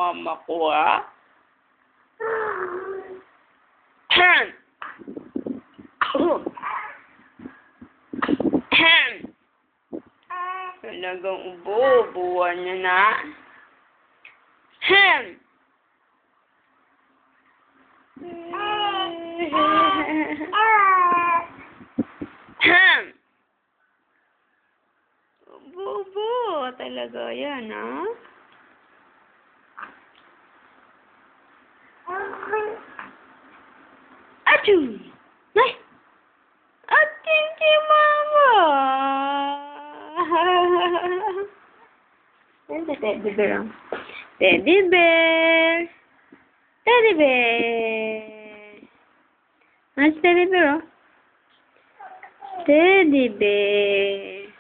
mama ko, ha? Ahem. Ahem. Talagang ubo-ubuan niya na. Ahem. Ahem. Ubo-ubo talaga yan, ha? Achoo! Ay! Ating si mama! Ano sa teddy bear, oh? Teddy bear! Teddy bear! Ano sa teddy bear, oh? Teddy bear!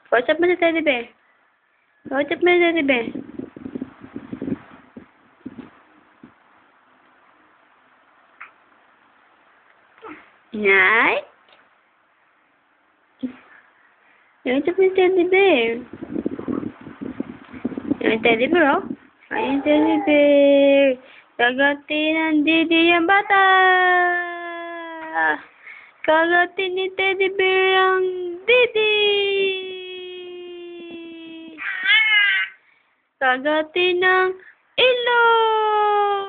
Kausap mo sa teddy bear. Kausap mo sa teddy bear. Night? Kausap mo sa teddy bear. Yung teddy bear, oh. Ayun, teddy bear. Kagatin ng didi ang bata. Kagatin ni teddy bear ang didi. Kagatin ng ilong.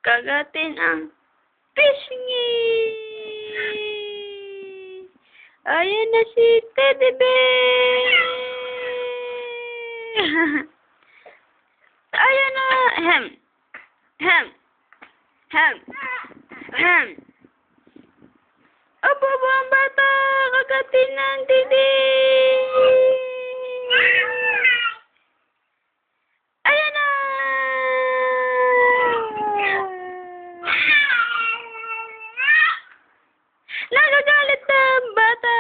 Kagatin ang pisngi. Ayan na si teddy bear. Ayan na. Ahem. Ahem. Ahem. Ahem. Opo, ang bata. Kagatin ng didi. Ayan na. Nagagalit na ang bata.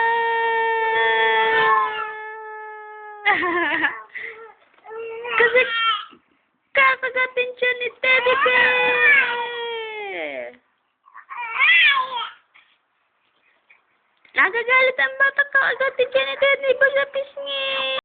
Kasi kakagatin siya ni teddy bear. Nagagalit ang bata, kakagatin siya ni teddy bear sa pisngi.